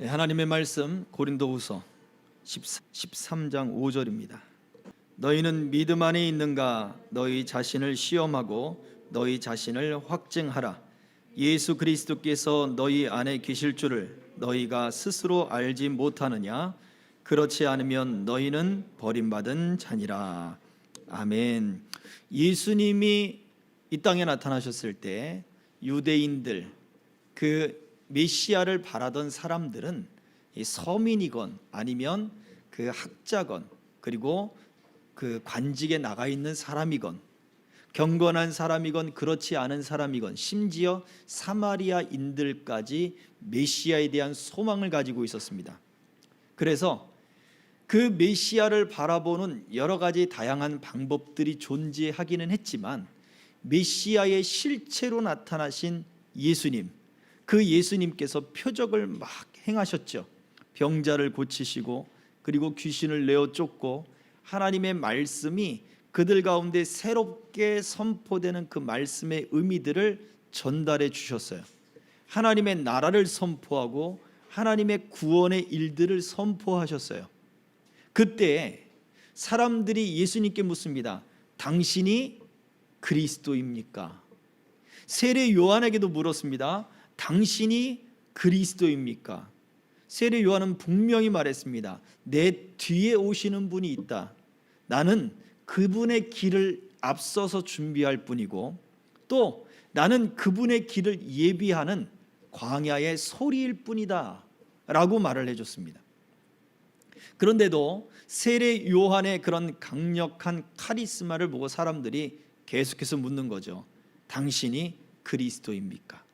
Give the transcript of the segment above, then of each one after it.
하나님의 말씀 고린도후서 13장 5절입니다. 너희는 믿음 안에 있는가? 너희 자신을 시험하고 너희 자신을 확증하라. 예수 그리스도께서 너희 안에 계실 줄을 너희가 스스로 알지 못하느냐? 그렇지 않으면 너희는 버림받은 자니라. 아멘. 예수님이 이 땅에 나타나셨을 때 유대인들, 그 메시아를 바라던 사람들은 서민이건 아니면 그 학자건, 그리고 그 관직에 나가 있는 사람이건, 경건한 사람이건 그렇지 않은 사람이건, 심지어 사마리아인들까지 메시아에 대한 소망을 가지고 있었습니다. 그래서 그 메시아를 바라보는 여러 가지 다양한 방법들이 존재하기는 했지만, 메시아의 실체로 나타나신 예수님, 그 예수님께서 표적을 막 행하셨죠. 병자를 고치시고, 그리고 귀신을 내어 쫓고, 하나님의 말씀이 그들 가운데 새롭게 선포되는 그 말씀의 의미들을 전달해 주셨어요. 하나님의 나라를 선포하고 하나님의 구원의 일들을 선포하셨어요. 그때 사람들이 예수님께 묻습니다. 당신이 그리스도입니까? 세례 요한에게도 물었습니다. 당신이 그리스도입니까? 세례 요한은 분명히 말했습니다. 내 뒤에 오시는 분이 있다. 나는 그분의 길을 앞서서 준비할 뿐이고, 또 나는 그분의 길을 예비하는 광야의 소리일 뿐이다 라고 말을 해줬습니다. 그런데도 세례 요한의 그런 강력한 카리스마를 보고 사람들이 계속해서 묻는 거죠. 당신이 그리스도입니까?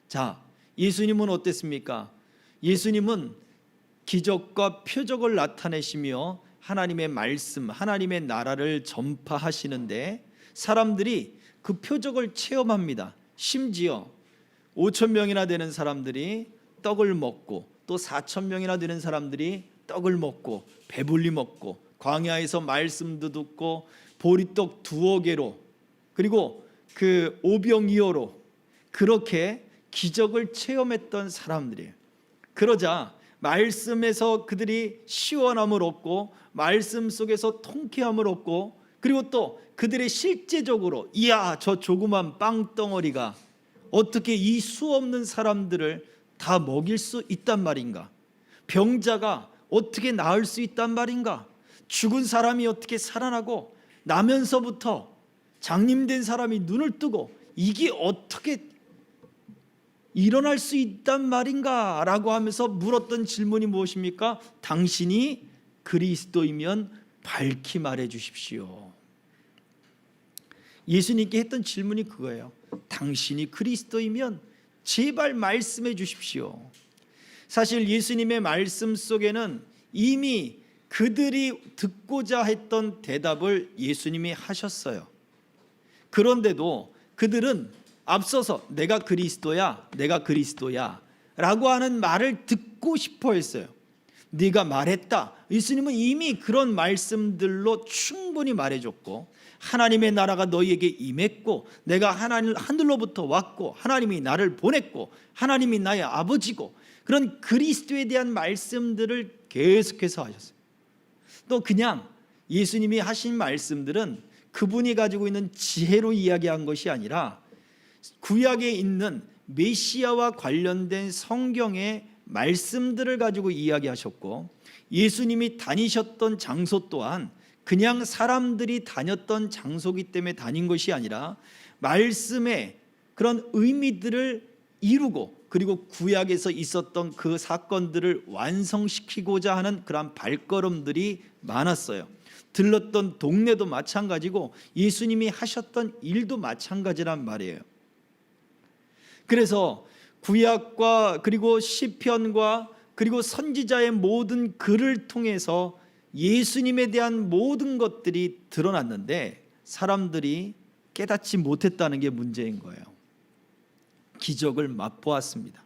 자, 예수님은 어땠습니까? 예수님은 기적과 표적을 나타내시며 하나님의 말씀, 하나님의 나라를 전파하시는데 사람들이 그 표적을 체험합니다. 심지어 5,000명이나 되는 사람들이 떡을 먹고, 또 4,000명이나 되는 사람들이 떡을 먹고 배불리 먹고, 광야에서 말씀도 듣고 보리떡 2개로, 그리고 그 오병이어로 그렇게 기적을 체험했던 사람들이에요. 그러자 말씀에서 그들이 시원함을 얻고, 말씀 속에서 통쾌함을 얻고, 그리고 또 그들의 실제적으로, 이야, 저 조그만 빵덩어리가 어떻게 이 수 없는 사람들을 다 먹일 수 있단 말인가? 병자가 어떻게 나을 수 있단 말인가? 죽은 사람이 어떻게 살아나고, 나면서부터 장님된 사람이 눈을 뜨고, 이게 어떻게 일어날 수 있단 말인가? 라고 하면서 물었던 질문이 무엇입니까? 당신이 그리스도이면 밝히 말해 주십시오. 예수님께 했던 질문이 그거예요. 당신이 그리스도이면 제발 말씀해 주십시오. 사실 예수님의 말씀 속에는 이미 그들이 듣고자 했던 대답을 예수님이 하셨어요. 그런데도 그들은 앞서서 내가 그리스도야, 내가 그리스도야 라고 하는 말을 듣고 싶어 했어요. 네가 말했다. 예수님은 이미 그런 말씀들로 충분히 말해줬고, 하나님의 나라가 너희에게 임했고, 내가 하늘로부터 왔고, 하나님이 나를 보냈고, 하나님이 나의 아버지고, 그런 그리스도에 대한 말씀들을 계속해서 하셨어요. 또 그냥 예수님이 하신 말씀들은 그분이 가지고 있는 지혜로 이야기한 것이 아니라 구약에 있는 메시아와 관련된 성경의 말씀들을 가지고 이야기하셨고, 예수님이 다니셨던 장소 또한 그냥 사람들이 다녔던 장소이기 때문에 다닌 것이 아니라 말씀의 그런 의미들을 이루고, 그리고 구약에서 있었던 그 사건들을 완성시키고자 하는 그런 발걸음들이 많았어요. 들렀던 동네도 마찬가지고 예수님이 하셨던 일도 마찬가지란 말이에요. 그래서 구약과 그리고 시편과 그리고 선지자의 모든 글을 통해서 예수님에 대한 모든 것들이 드러났는데 사람들이 깨닫지 못했다는 게 문제인 거예요. 기적을 맛보았습니다.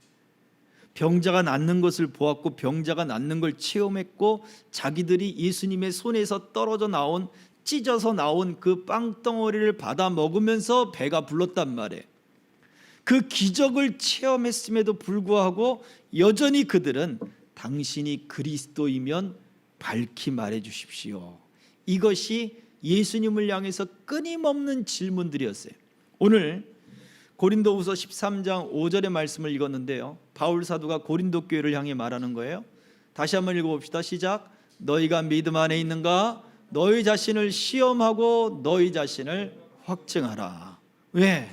병자가 낫는 것을 보았고, 병자가 낫는 걸 체험했고, 자기들이 예수님의 손에서 떨어져 나온, 찢어서 나온 그 빵덩어리를 받아 먹으면서 배가 불렀단 말이에요. 그 기적을 체험했음에도 불구하고 여전히 그들은 당신이 그리스도이면 밝히 말해 주십시오. 이것이 예수님을 향해서 끊임없는 질문들이었어요. 오늘 고린도후서 13장 5절의 말씀을 읽었는데요, 바울 사도가 고린도 교회를 향해 말하는 거예요. 다시 한번 읽어봅시다. 시작. 너희가 믿음 안에 있는가? 너희 자신을 시험하고 너희 자신을 확증하라. 왜?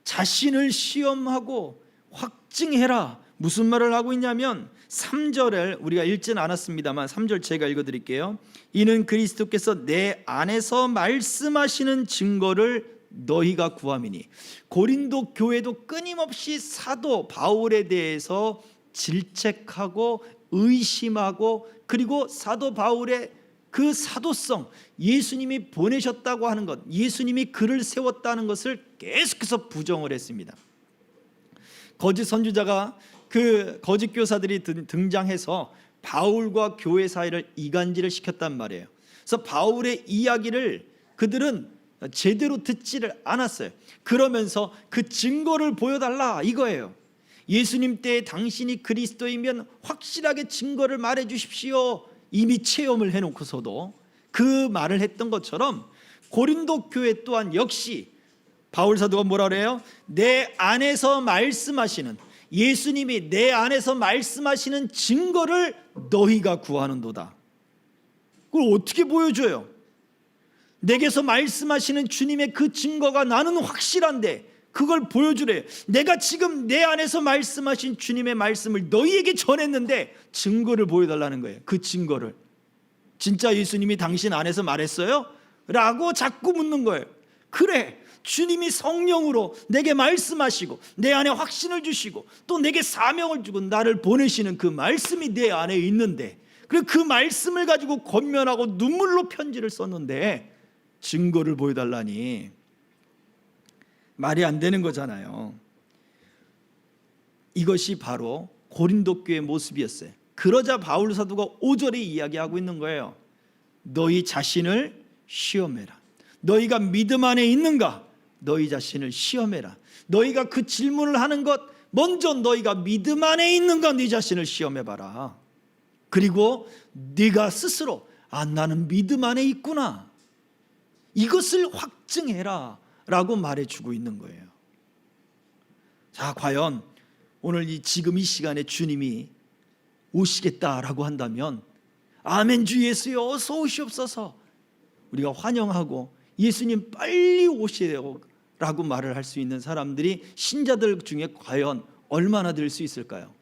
자신을 시험하고 확증해라. 무슨 말을 하고 있냐면 3절을 우리가 읽지는 않았습니다만 3절 제가 읽어드릴게요. 이는 그리스도께서 내 안에서 말씀하시는 증거를 너희가 구함이니. 고린도 교회도 끊임없이 사도 바울에 대해서 질책하고 의심하고, 그리고 사도 바울의 그 사도성, 예수님이 보내셨다고 하는 것, 예수님이 그를 세웠다는 것을 계속해서 부정을 했습니다. 거짓 선지자가, 그 거짓 교사들이 등장해서 바울과 교회 사이를 이간질을 시켰단 말이에요. 그래서 바울의 이야기를 그들은 제대로 듣지를 않았어요. 그러면서 그 증거를 보여달라 이거예요. 예수님 때 당신이 그리스도이면 확실하게 증거를 말해 주십시오. 이미 체험을 해놓고서도 그 말을 했던 것처럼 고린도 교회 또한 역시 바울 사도가 뭐라 그래요? 내 안에서 말씀하시는, 예수님이 내 안에서 말씀하시는 증거를 너희가 구하는도다. 그걸 어떻게 보여줘요? 내게서 말씀하시는 주님의 그 증거가 나는 확실한데 그걸 보여주래. 내가 지금 내 안에서 말씀하신 주님의 말씀을 너희에게 전했는데 증거를 보여달라는 거예요. 그 증거를. 진짜 예수님이 당신 안에서 말했어요? 라고 자꾸 묻는 거예요. 그래, 주님이 성령으로 내게 말씀하시고 내 안에 확신을 주시고 또 내게 사명을 주고 나를 보내시는 그 말씀이 내 안에 있는데, 그리고 그 말씀을 가지고 권면하고 눈물로 편지를 썼는데 증거를 보여달라니 말이 안 되는 거잖아요. 이것이 바로 고린도 교회의 모습이었어요. 그러자 바울 사도가 5절에 이야기하고 있는 거예요. 너희 자신을 시험해라. 너희가 믿음 안에 있는가? 너희 자신을 시험해라. 너희가 그 질문을 하는 것, 먼저 너희가 믿음 안에 있는가 네 자신을 시험해봐라. 그리고 네가 스스로 나는 믿음 안에 있구나, 이것을 확증해라 라고 말해주고 있는 거예요. 자, 과연 오늘 지금 이 시간에 주님이 오시겠다라고 한다면 아멘 주 예수여 어서 오시옵소서, 우리가 환영하고 예수님 빨리 오시라고 말을 할 수 있는 사람들이 신자들 중에 과연 얼마나 될 수 있을까요?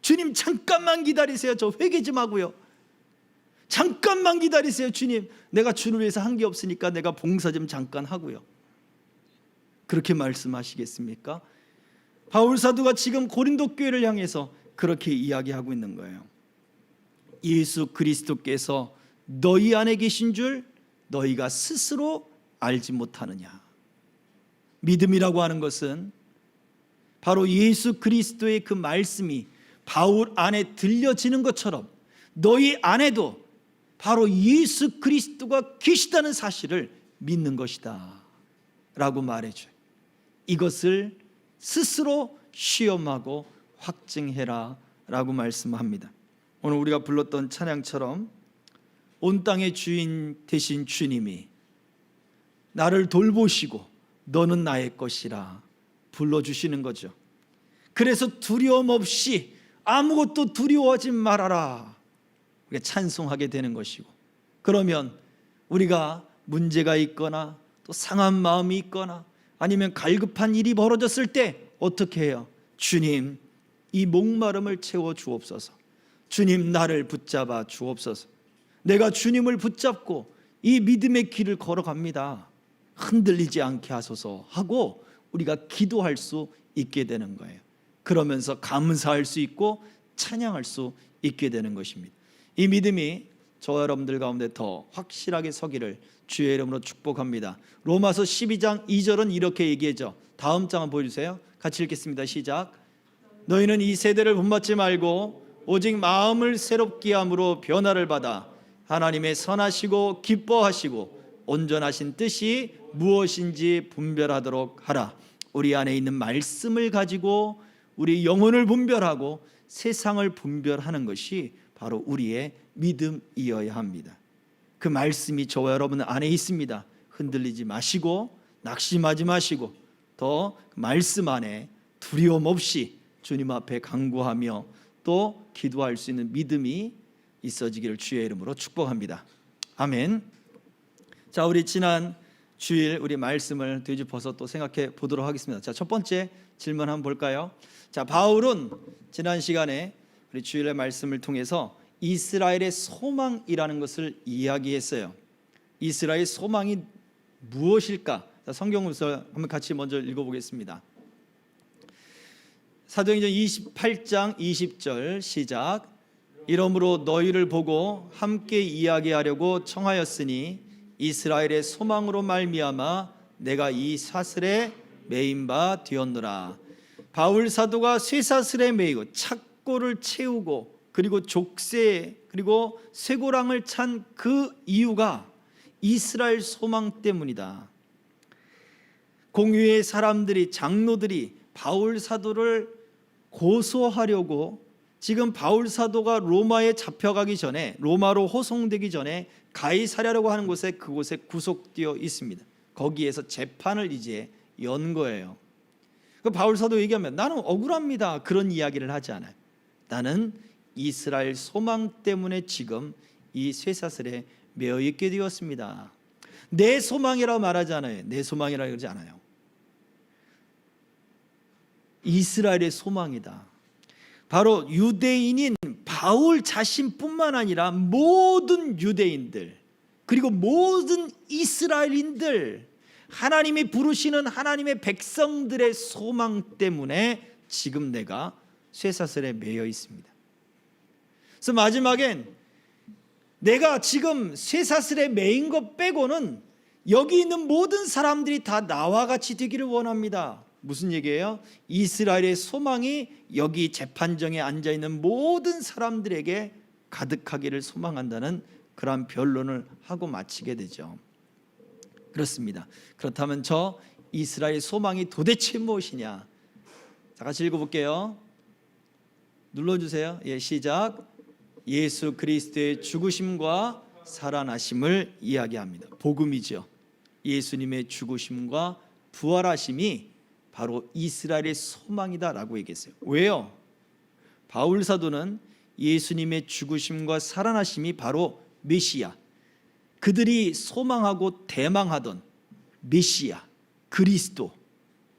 주님 잠깐만 기다리세요. 저 회개 좀 하고요. 잠깐만 기다리세요. 주님, 내가 주를 위해서 한 게 없으니까 내가 봉사 좀 잠깐 하고요. 그렇게 말씀하시겠습니까? 바울 사도가 지금 고린도 교회를 향해서 그렇게 이야기하고 있는 거예요. 예수 그리스도께서 너희 안에 계신 줄 너희가 스스로 알지 못하느냐. 믿음이라고 하는 것은 바로 예수 그리스도의 그 말씀이 바울 안에 들려지는 것처럼 너희 안에도 바로 예수 그리스도가 계시다는 사실을 믿는 것이다 라고 말해줘요. 이것을 스스로 시험하고 확증해라 라고 말씀합니다. 오늘 우리가 불렀던 찬양처럼 온 땅의 주인 되신 주님이 나를 돌보시고 너는 나의 것이라 불러주시는 거죠. 그래서 두려움 없이 아무것도 두려워하지 말아라, 우리가 찬송하게 되는 것이고, 그러면 우리가 문제가 있거나 또 상한 마음이 있거나 아니면 갈급한 일이 벌어졌을 때 어떻게 해요? 주님, 이 목마름을 채워 주옵소서. 주님, 나를 붙잡아 주옵소서. 내가 주님을 붙잡고 이 믿음의 길을 걸어갑니다. 흔들리지 않게 하소서 하고 우리가 기도할 수 있게 되는 거예요. 그러면서 감사할 수 있고 찬양할 수 있게 되는 것입니다. 이 믿음이 저와 여러분들 가운데 더 확실하게 서기를 주의 이름으로 축복합니다. 로마서 12장 2절은 이렇게 얘기하죠. 다음 장 한번 보여주세요. 같이 읽겠습니다. 시작. 너희는 이 세대를 본받지 말고 오직 마음을 새롭게 함으로 변화를 받아 하나님의 선하시고 기뻐하시고 온전하신 뜻이 무엇인지 분별하도록 하라. 우리 안에 있는 말씀을 가지고 우리 영혼을 분별하고 세상을 분별하는 것이 바로 우리의 믿음이어야 합니다. 그 말씀이 저와 여러분 안에 있습니다. 흔들리지 마시고 낙심하지 마시고 더 말씀 안에 두려움 없이 주님 앞에 간구하며 또 기도할 수 있는 믿음이 있어지기를 주의 이름으로 축복합니다. 아멘. 자, 우리 지난 주일 우리 말씀을 되짚어서 또 생각해 보도록 하겠습니다. 자, 첫 번째 질문 한번 볼까요? 자, 바울은 지난 시간에 우리 주일의 말씀을 통해서 이스라엘의 소망이라는 것을 이야기했어요. 이스라엘의 소망이 무엇일까? 자, 성경문서 한번 같이 먼저 읽어보겠습니다. 사도행전 28장 20절 시작. 이러므로 너희를 보고 함께 이야기하려고 청하였으니 이스라엘의 소망으로 말미암아 내가 이 사슬에 매인 바 되었노라. 바울 사도가 쇠사슬에 매이고 착고를 채우고 그리고 족쇄 그리고 쇠고랑을 찬 그 이유가 이스라엘 소망 때문이다. 공회의 사람들이 장로들이 바울 사도를 고소하려고 지금 바울 사도가 로마에 잡혀가기 전에 로마로 호송되기 전에 가이사랴라고 하는 곳에 그곳에 구속되어 있습니다. 거기에서 재판을 이제 연 거예요. 그 바울 사도 얘기하면 나는 억울합니다. 그런 이야기를 하지 않아요. 나는 이스라엘 소망 때문에 지금 이 쇠사슬에 매어 있게 되었습니다. 내 소망이라고 말하지 않아요. 내 소망이라고 그러지 않아요. 이스라엘의 소망이다. 바로 유대인인 바울 자신뿐만 아니라 모든 유대인들 그리고 모든 이스라엘인들 하나님이 부르시는 하나님의 백성들의 소망 때문에 지금 내가 쇠사슬에 매여 있습니다. 그래서 마지막엔 내가 지금 쇠사슬에 매인 것 빼고는 여기 있는 모든 사람들이 다 나와 같이 되기를 원합니다. 무슨 얘기예요? 이스라엘의 소망이 여기 재판정에 앉아있는 모든 사람들에게 가득하기를 소망한다는 그러한 변론을 하고 마치게 되죠. 그렇습니다. 그렇다면 저 이스라엘의 소망이 도대체 무엇이냐? 자, 같이 읽어볼게요. 눌러주세요. 예, 시작. 예수 그리스도의 죽으심과 살아나심을 이야기합니다. 복음이죠. 예수님의 죽으심과 부활하심이 바로 이스라엘의 소망이다라고 얘기했어요. 왜요? 바울 사도는 예수님의 죽으심과 살아나심이 바로 메시아, 그들이 소망하고 대망하던 메시아, 그리스도,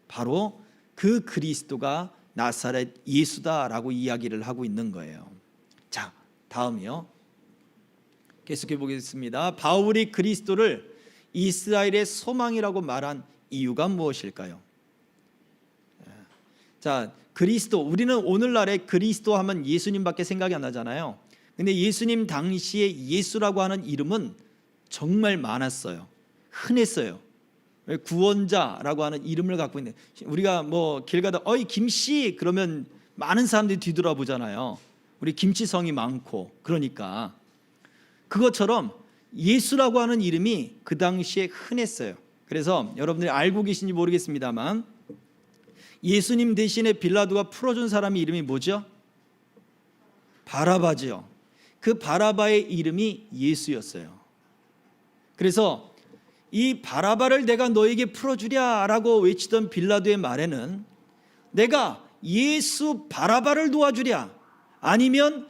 바로 그 그리스도가 나사렛 예수다라고 이야기를 하고 있는 거예요. 자, 다음이요. 계속해 보겠습니다. 바울이 그리스도를 이스라엘의 소망이라고 말한 이유가 무엇일까요? 자, 그리스도, 우리는 오늘날에 그리스도 하면 예수님밖에 생각이 안 나잖아요. 근데 예수님 당시에 예수라고 하는 이름은 정말 많았어요. 흔했어요. 구원자라고 하는 이름을 갖고 있는, 우리가 뭐 길 가다 어이 김씨 그러면 많은 사람들이 뒤돌아보잖아요. 우리 김치성이 많고. 그러니까 그것처럼 예수라고 하는 이름이 그 당시에 흔했어요. 그래서 여러분들이 알고 계신지 모르겠습니다만 예수님 대신에 빌라도가 풀어준 사람의 이름이 뭐죠? 바라바죠. 그 바라바의 이름이 예수였어요. 그래서 이 바라바를 내가 너에게 풀어주랴라고 외치던 빌라도의 말에는 내가 예수 바라바를 도와주랴 아니면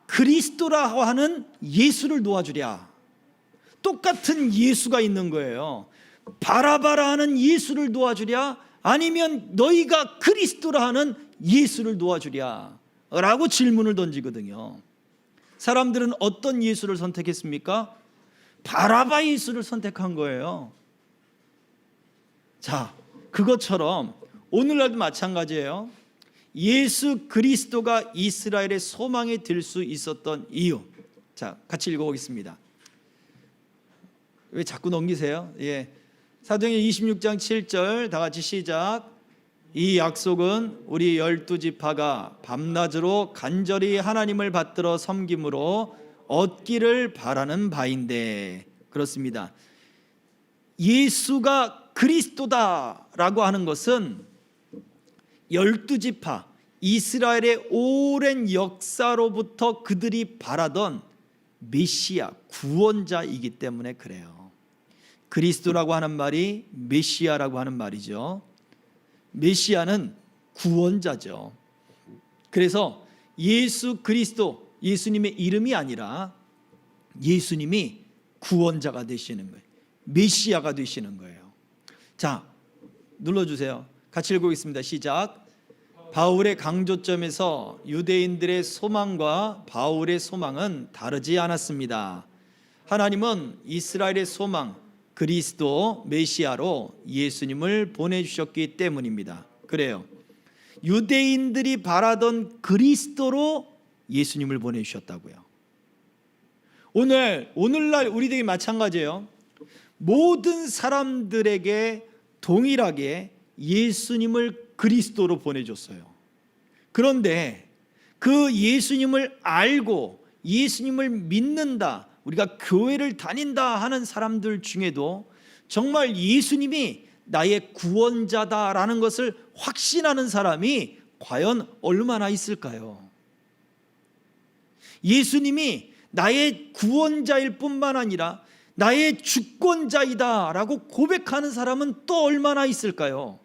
그리스도라고 하는 예수를 도와주랴, 똑같은 예수가 있는 거예요. 바라바라 하는 예수를 도와주랴 아니면 너희가 그리스도라 하는 예수를 도와주랴 라고 질문을 던지거든요. 사람들은 어떤 예수를 선택했습니까? 바라바 예수를 선택한 거예요. 자, 그것처럼 오늘날도 마찬가지예요. 예수 그리스도가 이스라엘의 소망이 될 수 있었던 이유. 자, 같이 읽어보겠습니다. 왜 자꾸 넘기세요? 예. 사도행전 26장 7절 다 같이 시작. 이 약속은 우리 12지파가 밤낮으로 간절히 하나님을 받들어 섬김으로 얻기를 바라는 바인데. 그렇습니다. 예수가 그리스도다라고 하는 것은 12지파 이스라엘의 오랜 역사로부터 그들이 바라던 메시아, 구원자이기 때문에 그래요. 그리스도라고 하는 말이 메시아라고 하는 말이죠. 메시아는 구원자죠. 그래서 예수 그리스도, 예수님의 이름이 아니라 예수님이 구원자가 되시는 거예요. 메시아가 되시는 거예요. 자, 눌러주세요. 같이 읽어보겠습니다. 시작. 바울의 강조점에서 유대인들의 소망과 바울의 소망은 다르지 않았습니다. 하나님은 이스라엘의 소망, 그리스도 메시아로 예수님을 보내주셨기 때문입니다. 그래요. 유대인들이 바라던 그리스도로 예수님을 보내주셨다고요. 오늘날 우리들이 마찬가지예요. 모든 사람들에게 동일하게 예수님을 그리스도로 보내줬어요. 그런데 그 예수님을 알고 예수님을 믿는다, 우리가 교회를 다닌다 하는 사람들 중에도 정말 예수님이 나의 구원자다라는 것을 확신하는 사람이 과연 얼마나 있을까요? 예수님이 나의 구원자일 뿐만 아니라 나의 주권자이다라고 고백하는 사람은 또 얼마나 있을까요?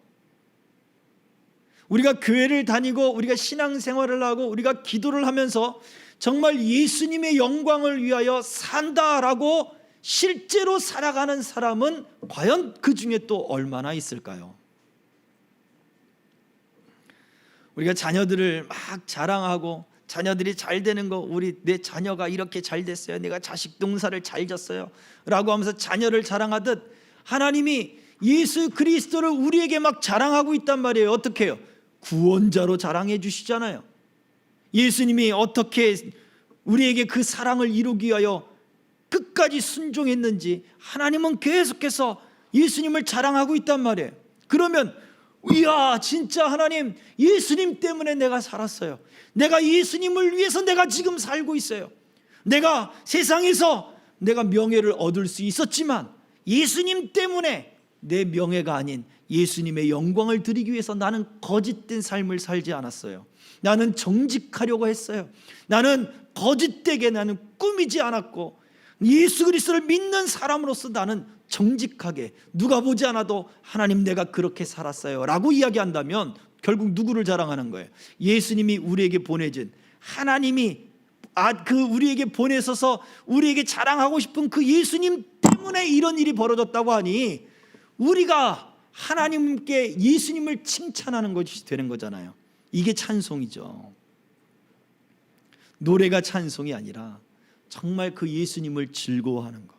우리가 교회를 다니고 우리가 신앙생활을 하고 우리가 기도를 하면서 정말 예수님의 영광을 위하여 산다라고 실제로 살아가는 사람은 과연 그 중에 또 얼마나 있을까요? 우리가 자녀들을 막 자랑하고 자녀들이 잘 되는 거, 내 자녀가 이렇게 잘 됐어요, 내가 자식 농사를 잘 졌어요 라고 하면서 자녀를 자랑하듯 하나님이 예수 그리스도를 우리에게 막 자랑하고 있단 말이에요. 어떻게 해요? 구원자로 자랑해 주시잖아요. 예수님이 어떻게 우리에게 그 사랑을 이루기 위하여 끝까지 순종했는지 하나님은 계속해서 예수님을 자랑하고 있단 말이에요. 그러면 이야, 진짜 하나님, 예수님 때문에 내가 살았어요. 내가 예수님을 위해서 내가 지금 살고 있어요. 내가 세상에서 내가 명예를 얻을 수 있었지만 예수님 때문에 내 명예가 아닌 예수님의 영광을 드리기 위해서 나는 거짓된 삶을 살지 않았어요. 나는 정직하려고 했어요. 나는 거짓되게 나는 꾸미지 않았고 예수 그리스도를 믿는 사람으로서 나는 정직하게 누가 보지 않아도 하나님 내가 그렇게 살았어요 라고 이야기한다면 결국 누구를 자랑하는 거예요? 예수님이 우리에게 보내준 하나님이 우리에게 보내셔서 우리에게 자랑하고 싶은 그 예수님 때문에 이런 일이 벌어졌다고 하니 우리가 하나님께 예수님을 칭찬하는 것이 되는 거잖아요. 이게 찬송이죠. 노래가 찬송이 아니라 정말 그 예수님을 즐거워하는 것,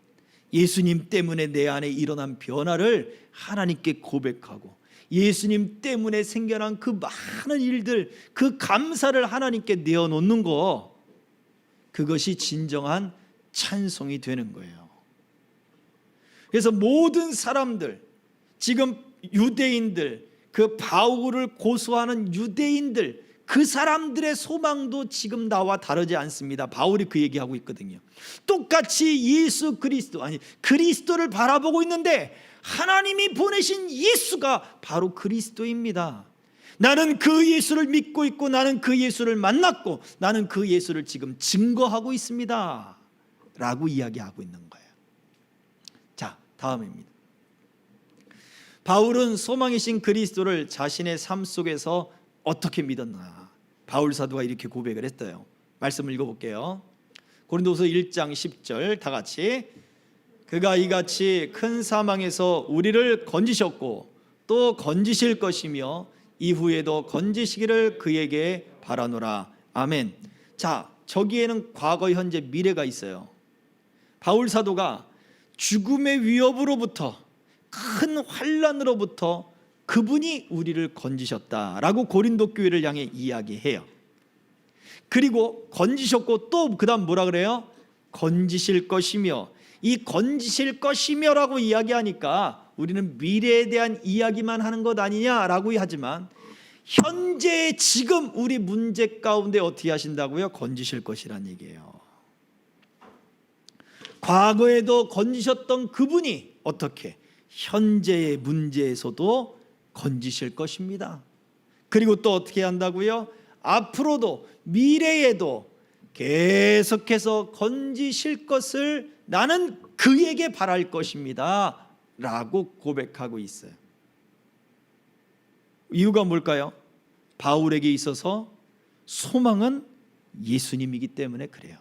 예수님 때문에 내 안에 일어난 변화를 하나님께 고백하고 예수님 때문에 생겨난 그 많은 일들, 그 감사를 하나님께 내어놓는 거, 그것이 진정한 찬송이 되는 거예요. 그래서 모든 사람들, 지금 유대인들, 그 바울을 고소하는 유대인들, 그 사람들의 소망도 지금 나와 다르지 않습니다. 바울이 그 얘기하고 있거든요. 똑같이 예수 그리스도, 그리스도를 바라보고 있는데 하나님이 보내신 예수가 바로 그리스도입니다. 나는 그 예수를 믿고 있고 나는 그 예수를 만났고 나는 그 예수를 지금 증거하고 있습니다 라고 이야기하고 있는 거예요. 자, 다음입니다. 바울은 소망이신 그리스도를 자신의 삶 속에서 어떻게 믿었나? 바울 사도가 이렇게 고백을 했어요. 말씀을 읽어볼게요. 고린도서 1장 10절 다 같이. 그가 이같이 큰 사망에서 우리를 건지셨고 또 건지실 것이며 이후에도 건지시기를 그에게 바라노라. 아멘. 자, 저기에는 과거, 현재, 미래가 있어요. 바울 사도가 죽음의 위협으로부터, 큰 환난으로부터 그분이 우리를 건지셨다라고 고린도 교회를 향해 이야기해요. 그리고 건지셨고 또 그 다음 뭐라 그래요? 건지실 것이며, 이 건지실 것이며라고 이야기하니까 우리는 미래에 대한 이야기만 하는 것 아니냐라고 하지만 현재 지금 우리 문제 가운데 어떻게 하신다고요? 건지실 것이란 얘기예요. 과거에도 건지셨던 그분이 어떻게 현재의 문제에서도 건지실 것입니다. 그리고 또 어떻게 한다고요? 앞으로도 미래에도 계속해서 건지실 것을 나는 그에게 바랄 것입니다 라고 고백하고 있어요. 이유가 뭘까요? 바울에게 있어서 소망은 예수님이기 때문에 그래요.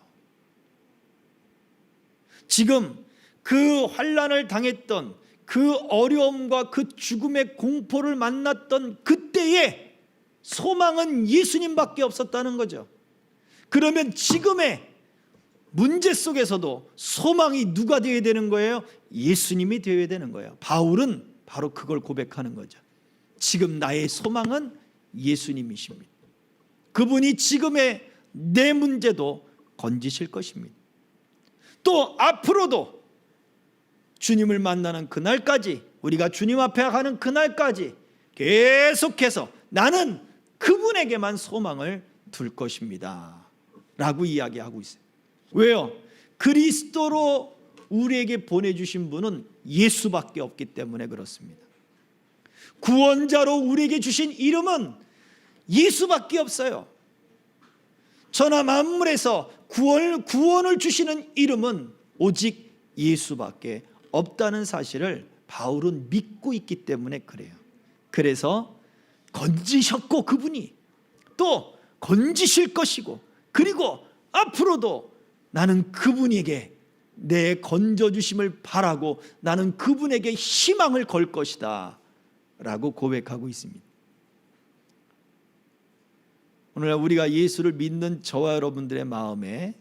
지금 그 환난을 당했던 그 어려움과 그 죽음의 공포를 만났던 그때의 소망은 예수님밖에 없었다는 거죠. 그러면 지금의 문제 속에서도 소망이 누가 되어야 되는 거예요? 예수님이 되어야 되는 거예요. 바울은 바로 그걸 고백하는 거죠. 지금 나의 소망은 예수님이십니다. 그분이 지금의 내 문제도 건지실 것입니다. 또 앞으로도 주님을 만나는 그날까지, 우리가 주님 앞에 가는 그날까지 계속해서 나는 그분에게만 소망을 둘 것입니다 라고 이야기하고 있어요. 왜요? 그리스도로 우리에게 보내주신 분은 예수밖에 없기 때문에 그렇습니다. 구원자로 우리에게 주신 이름은 예수밖에 없어요. 천하 만물에서 구원을 주시는 이름은 오직 예수밖에 없다는 사실을 바울은 믿고 있기 때문에 그래요. 그래서 건지셨고 그분이 또 건지실 것이고, 그리고 앞으로도 나는 그분에게 내 건져주심을 바라고 나는 그분에게 희망을 걸 것이다 라고 고백하고 있습니다. 오늘날 우리가 예수를 믿는 저와 여러분들의 마음에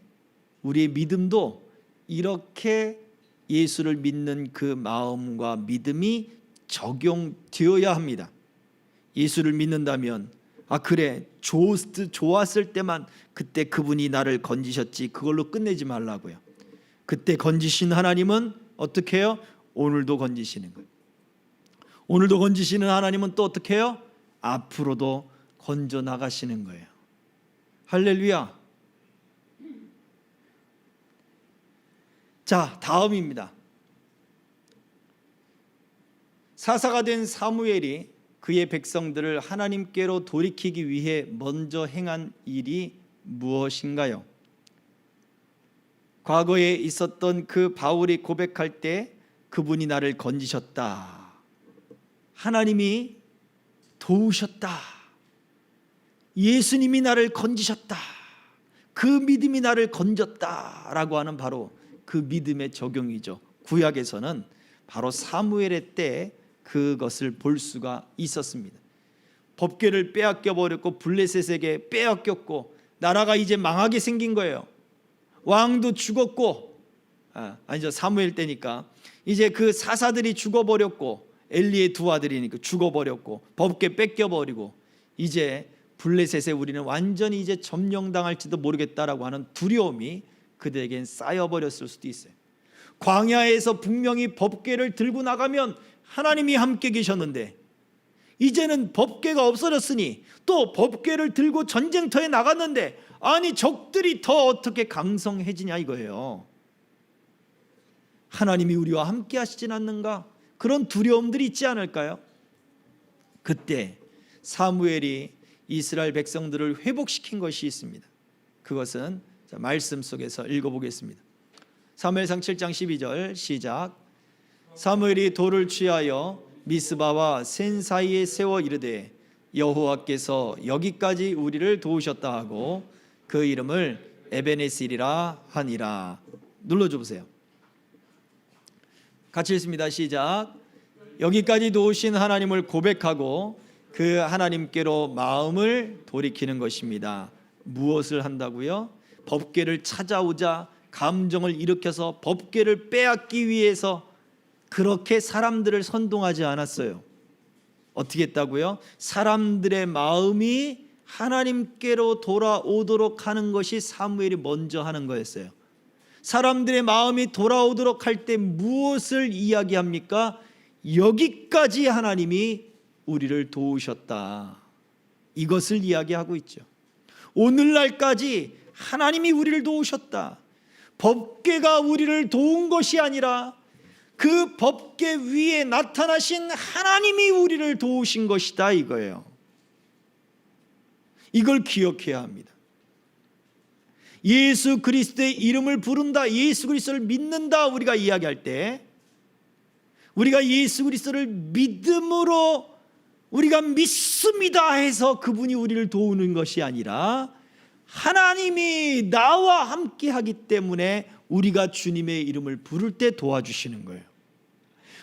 우리의 믿음도 이렇게 예수를 믿는 그 마음과 믿음이 적용되어야 합니다. 예수를 믿는다면 그래 좋았을 때만 그때 그분이 나를 건지셨지 그걸로 끝내지 말라고요. 그때 건지신 하나님은 어떻게 해요? 오늘도 건지시는 거예요. 오늘도 건지시는 하나님은 또 어떻게 해요? 앞으로도 건져 나가시는 거예요. 할렐루야. 자, 다음입니다. 사사가 된 사무엘이 그의 백성들을 하나님께로 돌이키기 위해 먼저 행한 일이 무엇인가요? 과거에 있었던 그 바울이 고백할 때 그분이 나를 건지셨다, 하나님이 도우셨다, 예수님이 나를 건지셨다, 그 믿음이 나를 건졌다 라고 하는 바로 그 믿음의 적용이죠. 구약에서는 바로 사무엘의 때 그것을 볼 수가 있었습니다. 법궤를 빼앗겨 버렸고 블레셋에게 빼앗겼고 나라가 이제 망하게 생긴 거예요. 왕도 죽었고 아니죠, 사무엘 때니까 이제 그 사사들이 죽어버렸고 엘리의 두 아들이니까 죽어버렸고 법궤 뺏겨버리고 이제 블레셋에 우리는 완전히 이제 점령당할지도 모르겠다라고 하는 두려움이 그들에겐 쌓여버렸을 수도 있어요. 광야에서 분명히 법궤를 들고 나가면 하나님이 함께 계셨는데 이제는 법궤가 없어졌으니 또 법궤를 들고 전쟁터에 나갔는데 아니 적들이 더 어떻게 강성해지냐 이거예요. 하나님이 우리와 함께 하시진 않는가? 그런 두려움들이 있지 않을까요? 그때 사무엘이 이스라엘 백성들을 회복시킨 것이 있습니다. 그것은 말씀 속에서 읽어보겠습니다. 사무엘상 7장 12절 시작. 사무엘이 돌을 취하여 미스바와 센 사이에 세워 이르되 여호와께서 여기까지 우리를 도우셨다 하고 그 이름을 에베네셀이라 하니라. 눌러줘 보세요. 같이 읽습니다. 시작. 여기까지 도우신 하나님을 고백하고 그 하나님께로 마음을 돌이키는 것입니다. 무엇을 한다고요? 법궤를 찾아오자 감정을 일으켜서 법궤를 빼앗기 위해서 그렇게 사람들을 선동하지 않았어요. 어떻게 했다고요? 사람들의 마음이 하나님께로 돌아오도록 하는 것이 사무엘이 먼저 하는 거였어요. 사람들의 마음이 돌아오도록 할 때 무엇을 이야기합니까? 여기까지 하나님이 우리를 도우셨다, 이것을 이야기하고 있죠. 오늘날까지 하나님이 우리를 도우셨다. 법궤가 우리를 도운 것이 아니라 그 법궤 위에 나타나신 하나님이 우리를 도우신 것이다 이거예요. 이걸 기억해야 합니다. 예수 그리스도의 이름을 부른다, 예수 그리스도를 믿는다 우리가 이야기할 때 우리가 예수 그리스도를 믿음으로 우리가 믿습니다 해서 그분이 우리를 도우는 것이 아니라 하나님이 나와 함께 하기 때문에 우리가 주님의 이름을 부를 때 도와주시는 거예요.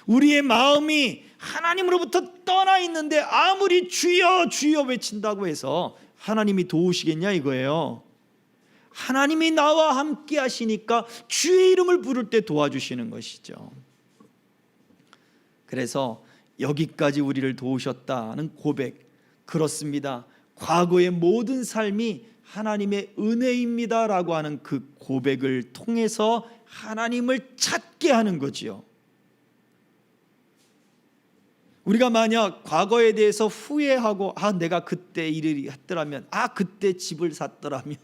우리의 마음이 하나님으로부터 떠나 있는데 아무리 주여 주여 외친다고 해서 하나님이 도우시겠냐 이거예요. 하나님이 나와 함께 하시니까 주의 이름을 부를 때 도와주시는 것이죠. 그래서 여기까지 우리를 도우셨다는 고백, 그렇습니다. 과거의 모든 삶이 하나님의 은혜입니다라고 하는 그 고백을 통해서 하나님을 찾게 하는 거지요. 우리가 만약 과거에 대해서 후회하고 내가 그때 일을 했더라면, 그때 집을 샀더라면,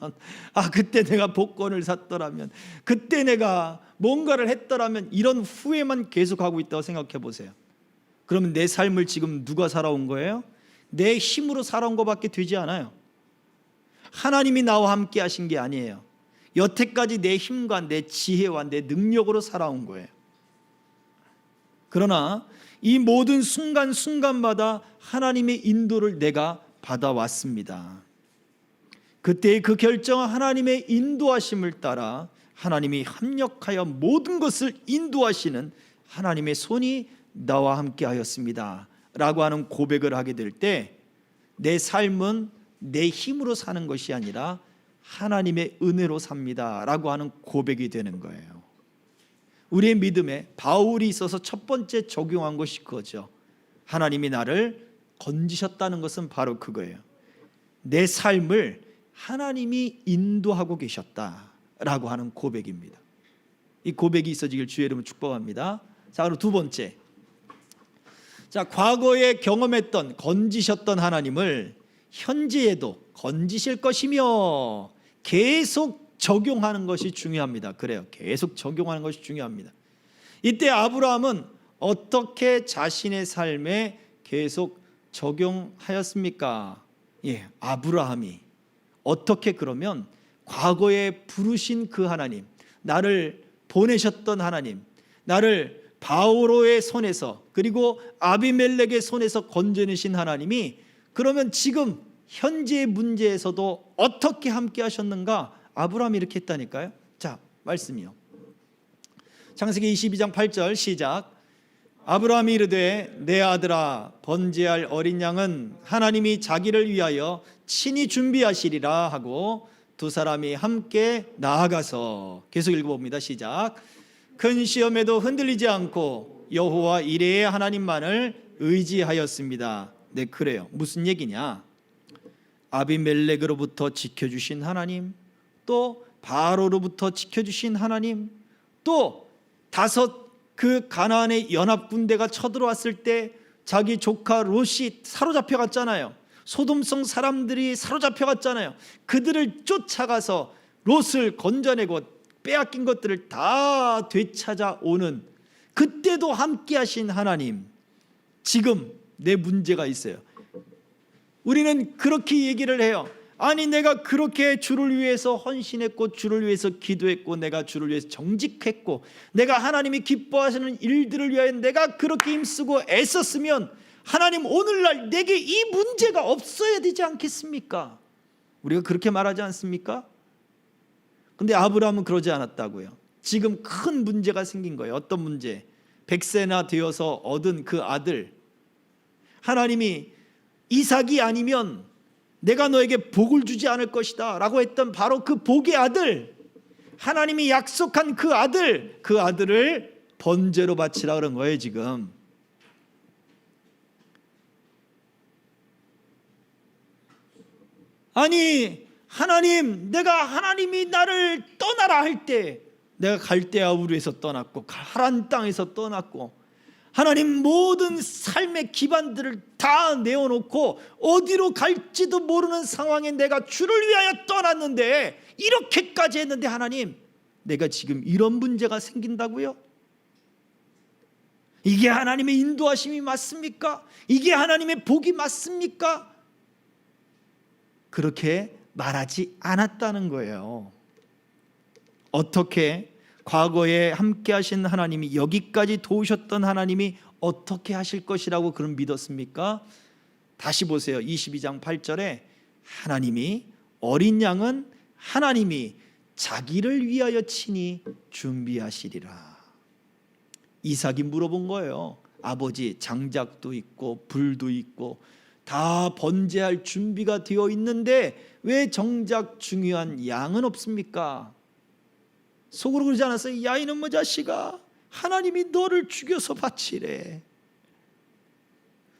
그때 내가 복권을 샀더라면, 그때 내가 뭔가를 했더라면, 이런 후회만 계속하고 있다고 생각해 보세요. 그러면 내 삶을 지금 누가 살아온 거예요? 내 힘으로 살아온 것밖에 되지 않아요. 하나님이 나와 함께 하신 게 아니에요. 여태까지 내 힘과 내 지혜와 내 능력으로 살아온 거예요. 그러나 이 모든 순간순간마다 하나님의 인도를 내가 받아왔습니다. 그때의 그 결정은 하나님의 인도하심을 따라 하나님이 합력하여 모든 것을 인도하시는 하나님의 손이 나와 함께 하였습니다 라고 하는 고백을 하게 될 때 내 삶은 내 힘으로 사는 것이 아니라 하나님의 은혜로 삽니다 라고 하는 고백이 되는 거예요. 우리의 믿음에 바울이 있어서 첫 번째 적용한 것이 그거죠. 하나님이 나를 건지셨다는 것은 바로 그거예요. 내 삶을 하나님이 인도하고 계셨다라고 하는 고백입니다. 이 고백이 있어지길 주의 이름으로 축복합니다. 자, 그럼 두 번째, 자, 과거에 경험했던 건지셨던 하나님을 현재에도 건지실 것이며 계속 적용하는 것이 중요합니다. 그래요. 계속 적용하는 것이 중요합니다. 이때 아브라함은 어떻게 자신의 삶에 계속 적용하였습니까? 아브라함이 어떻게, 그러면 과거에 부르신 그 하나님, 나를 보내셨던 하나님, 나를 바오로의 손에서 그리고 아비멜렉의 손에서 건져내신 하나님이 그러면 지금 현재의 문제에서도 어떻게 함께 하셨는가? 아브라함이 이렇게 했다니까요. 자, 말씀이요. 창세기 22장 8절 시작. 아브라함이 이르되 내 아들아, 번제할 어린 양은 하나님이 자기를 위하여 친히 준비하시리라 하고 두 사람이 함께 나아가서, 계속 읽어봅니다. 시작. 큰 시험에도 흔들리지 않고 여호와 이레의 하나님만을 의지하였습니다. 네, 그래요. 무슨 얘기냐? 아비멜렉으로부터 지켜주신 하나님, 또 바로로부터 지켜주신 하나님, 또 다섯 그 가나안의 연합 군대가 쳐들어왔을 때 자기 조카 롯이 사로잡혀 갔잖아요. 소돔성 사람들이 사로잡혀 갔잖아요. 그들을 쫓아가서 롯을 건져내고 빼앗긴 것들을 다 되찾아오는, 그때도 함께 하신 하나님, 지금 내 문제가 있어요. 우리는 그렇게 얘기를 해요. 아니, 내가 그렇게 주를 위해서 헌신했고 주를 위해서 기도했고 내가 주를 위해서 정직했고 내가 하나님이 기뻐하시는 일들을 위하여 내가 그렇게 힘쓰고 애썼으면 하나님 오늘날 내게 이 문제가 없어야 되지 않겠습니까? 우리가 그렇게 말하지 않습니까? 근데 아브라함은 그러지 않았다고요. 지금 큰 문제가 생긴 거예요. 어떤 문제? 100세나 되어서 얻은 그 아들, 하나님이 이삭이 아니면 내가 너에게 복을 주지 않을 것이다 라고 했던 바로 그 복의 아들, 하나님이 약속한 그 아들, 그 아들을 번제로 바치라 그런 거예요. 지금 아니, 하나님, 내가 하나님이 나를 떠나라 할 때 내가 갈대아 우르에서 떠났고 하란 땅에서 떠났고 하나님 모든 삶의 기반들을 다 내어놓고 어디로 갈지도 모르는 상황에 내가 주를 위하여 떠났는데, 이렇게까지 했는데 하나님, 내가 지금 이런 문제가 생긴다고요? 이게 하나님의 인도하심이 맞습니까? 이게 하나님의 복이 맞습니까? 그렇게 말하지 않았다는 거예요. 어떻게 과거에 함께 하신 하나님이, 여기까지 도우셨던 하나님이 어떻게 하실 것이라고 그럼 믿었습니까? 다시 보세요. 22장 8절에 하나님이, 어린 양은 하나님이 자기를 위하여 친히 준비하시리라. 이삭이 물어본 거예요. 아버지, 장작도 있고 불도 있고 다 번제할 준비가 되어 있는데 왜 정작 중요한 양은 없습니까? 속으로 그러지 않았어요? 야 이놈의 자식아, 하나님이 너를 죽여서 바치래.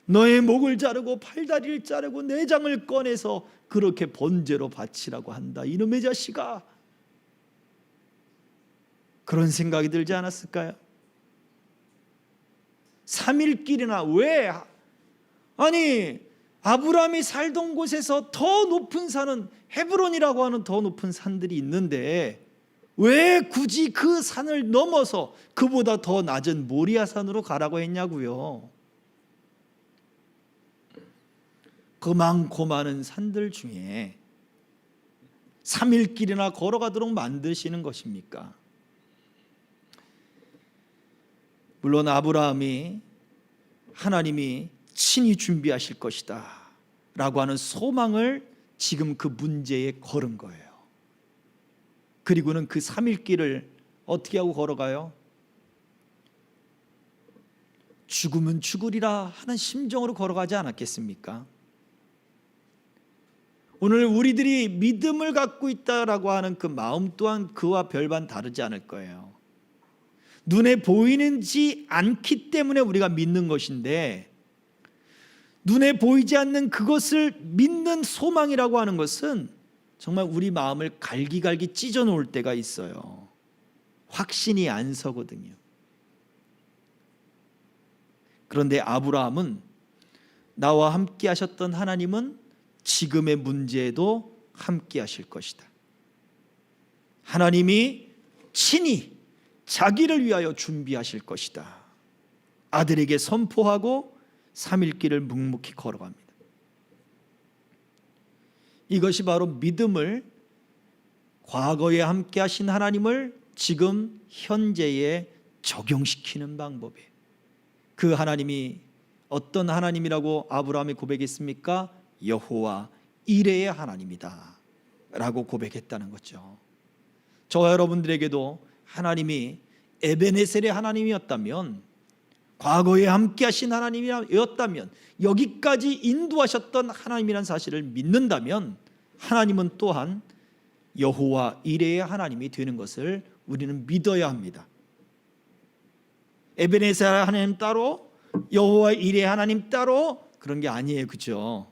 너의 목을 자르고 팔다리를 자르고 내장을 꺼내서 그렇게 번제로 바치라고 한다. 이놈의 자식아. 그런 생각이 들지 않았을까요? 3일길이나 왜? 아니 아브라함이 살던 곳에서 더 높은 산은 헤브론이라고 하는 더 높은 산들이 있는데 왜 굳이 그 산을 넘어서 그보다 더 낮은 모리아산으로 가라고 했냐고요. 그 많고 많은 산들 중에 3일길이나 걸어가도록 만드시는 것입니까? 물론 아브라함이 하나님이 친히 준비하실 것이다 라고 하는 소망을 지금 그 문제에 걸은 거예요. 그리고는 그 3일길을 어떻게 하고 걸어가요? 죽으면 죽으리라 하는 심정으로 걸어가지 않았겠습니까? 오늘 우리들이 믿음을 갖고 있다라고 하는 그 마음 또한 그와 별반 다르지 않을 거예요. 눈에 보이는지 않기 때문에 우리가 믿는 것인데, 눈에 보이지 않는 그것을 믿는 소망이라고 하는 것은 정말 우리 마음을 갈기갈기 찢어 놓을 때가 있어요. 확신이 안 서거든요. 그런데 아브라함은, 나와 함께 하셨던 하나님은 지금의 문제에도 함께 하실 것이다. 하나님이 친히 자기를 위하여 준비하실 것이다. 아들에게 선포하고 3일길을 묵묵히 걸어갑니다. 이것이 바로 믿음을, 과거에 함께 하신 하나님을 지금 현재에 적용시키는 방법이에요. 그 하나님이 어떤 하나님이라고 아브라함이 고백했습니까? 여호와 이레의 하나님이다 라고 고백했다는 거죠. 저와 여러분들에게도 하나님이 에베네셀의 하나님이었다면, 과거에 함께 하신 하나님이었다면, 여기까지 인도하셨던 하나님이라는 사실을 믿는다면 하나님은 또한 여호와 이레의 하나님이 되는 것을 우리는 믿어야 합니다. 에베네셀 하나님 따로, 여호와 이레의 하나님 따로, 그런 게 아니에요. 그죠?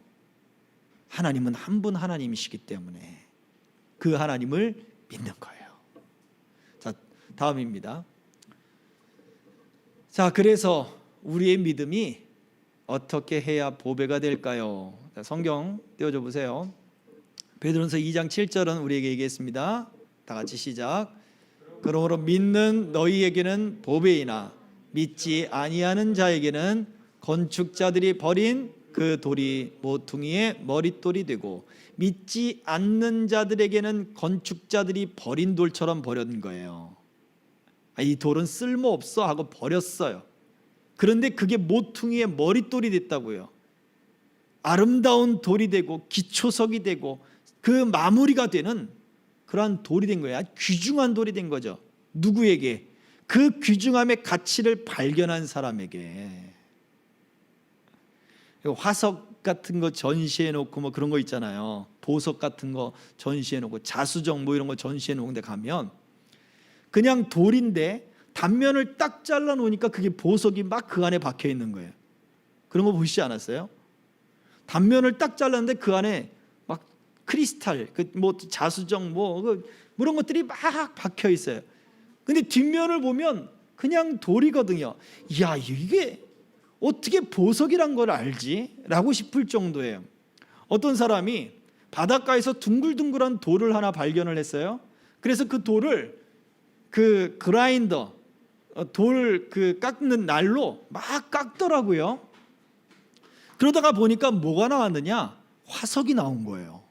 하나님은 한 분 하나님이시기 때문에 그 하나님을 믿는 거예요. 자, 다음입니다. 자, 그래서 우리의 믿음이 어떻게 해야 보배가 될까요? 자, 성경 띄워줘 보세요. 베드로전서 2장 7절은 우리에게 얘기했습니다. 다 같이 시작. 그러므로 믿는 너희에게는 보배이나 믿지 아니하는 자에게는 건축자들이 버린 그 돌이 모퉁이의 머릿돌이 되고, 믿지 않는 자들에게는 건축자들이 버린 돌처럼 버린 거예요. 이 돌은 쓸모없어 하고 버렸어요. 그런데 그게 모퉁이의 머릿돌이 됐다고요. 아름다운 돌이 되고 기초석이 되고 그 마무리가 되는 그러한 돌이 된 거예요. 귀중한 돌이 된 거죠. 누구에게? 그 귀중함의 가치를 발견한 사람에게. 화석 같은 거 전시해 놓고 뭐 그런 거 있잖아요. 보석 같은 거 전시해 놓고, 자수정 뭐 이런 거 전시해 놓은 데 가면 그냥 돌인데 단면을 딱 잘라 놓으니까 그게 보석이 막 그 안에 박혀 있는 거예요. 그런 거 보시지 않았어요? 단면을 딱 잘랐는데 그 안에 막 크리스탈, 뭐 자수정 뭐 그런 것들이 막 박혀 있어요. 근데 뒷면을 보면 그냥 돌이거든요. 야, 이게 어떻게 보석이란 걸 알지? 라고 싶을 정도예요. 어떤 사람이 바닷가에서 둥글둥글한 돌을 하나 발견을 했어요. 그래서 그 돌을 그 그라인더, 돌 그 깎는 날로 막 깎더라고요. 그러다가 보니까 뭐가 나왔느냐? 화석이 나온 거예요.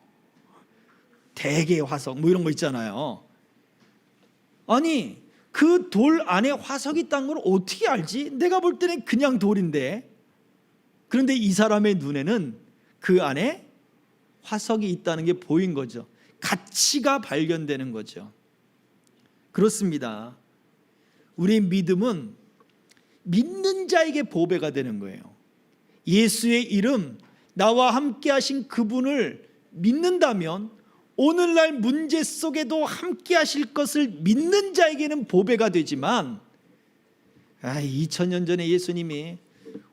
대개 화석 뭐 이런 거 있잖아요. 아니 그 돌 안에 화석이 있다는 걸 어떻게 알지? 내가 볼 때는 그냥 돌인데. 그런데 이 사람의 눈에는 그 안에 화석이 있다는 게 보인 거죠. 가치가 발견되는 거죠. 그렇습니다. 우리의 믿음은 믿는 자에게 보배가 되는 거예요. 예수의 이름, 나와 함께 하신 그분을 믿는다면 오늘날 문제 속에도 함께 하실 것을 믿는 자에게는 보배가 되지만 2000년 전에 예수님이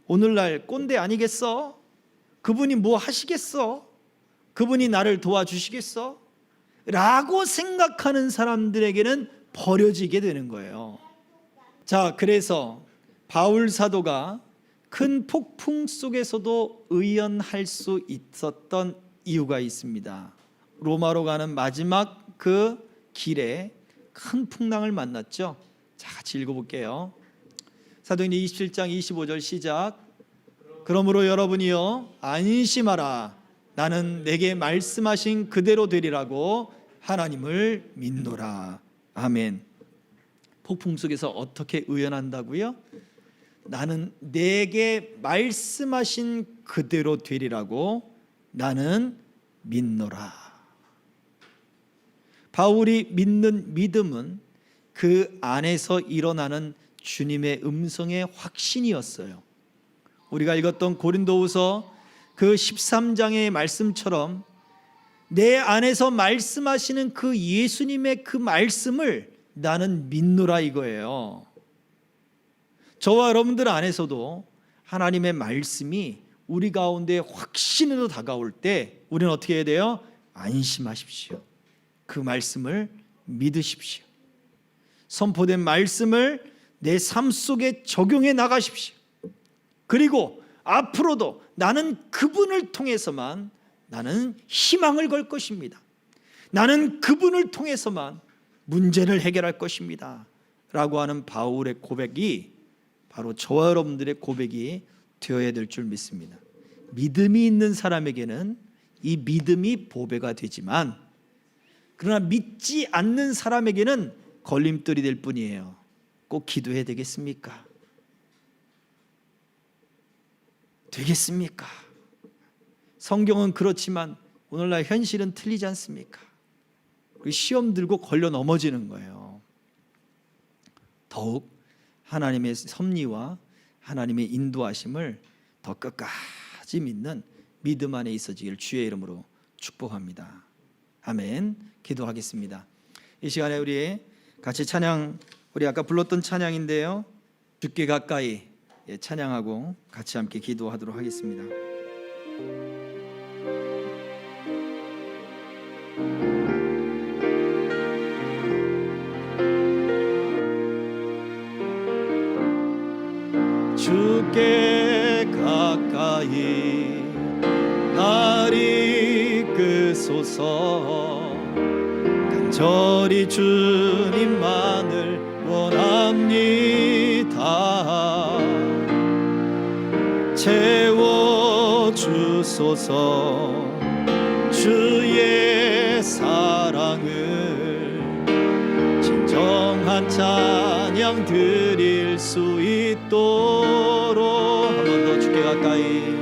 오늘날 꼰대 아니겠어? 그분이 뭐 하시겠어? 그분이 나를 도와주시겠어? 라고 생각하는 사람들에게는 버려지게 되는 거예요. 자, 그래서 바울 사도가 큰 폭풍 속에서도 의연할 수 있었던 이유가 있습니다. 로마로 가는 마지막 그 길에 큰 풍랑을 만났죠. 자, 같이 읽어볼게요. 사도행전 27장 25절 시작. 그러므로 여러분이요 안심하라. 나는 내게 말씀하신 그대로 되리라고 하나님을 믿노라. 아멘. 폭풍 속에서 어떻게 의연한다고요? 나는 내게 말씀하신 그대로 되리라고 나는 믿노라. 바울이 믿는 믿음은 그 안에서 일어나는 주님의 음성의 확신이었어요. 우리가 읽었던 고린도후서 그 13장의 말씀처럼 내 안에서 말씀하시는 그 예수님의 그 말씀을 나는 믿노라 이거예요. 저와 여러분들 안에서도 하나님의 말씀이 우리 가운데 확신으로 다가올 때 우리는 어떻게 해야 돼요? 안심하십시오. 그 말씀을 믿으십시오. 선포된 말씀을 내 삶 속에 적용해 나가십시오. 그리고 앞으로도 나는 그분을 통해서만 나는 희망을 걸 것입니다. 나는 그분을 통해서만 문제를 해결할 것입니다. 라고 하는 바울의 고백이 바로 저와 여러분들의 고백이 되어야 될 줄 믿습니다. 믿음이 있는 사람에게는 이 믿음이 보배가 되지만 그러나 믿지 않는 사람에게는 걸림돌이 될 뿐이에요. 꼭 기도해야 되겠습니까? 되겠습니까? 성경은 그렇지만 오늘날 현실은 틀리지 않습니까? 시험 들고 걸려 넘어지는 거예요. 더욱 하나님의 섭리와 하나님의 인도하심을 더 끝까지 믿는 믿음 안에 있어지길 주의 이름으로 축복합니다. 아멘. 기도하겠습니다. 이 시간에 우리 같이 찬양, 우리 아까 불렀던 찬양인데요, 주께 가까이 찬양하고 같이 함께 기도하도록 하겠습니다. 주께 가까이 날 이끄소서. 간절히 주님만을 원합니다. 채워주소서. 주의 사랑을 진정한 찬양 드릴 수 있도록 한 번 더 주께 가까이,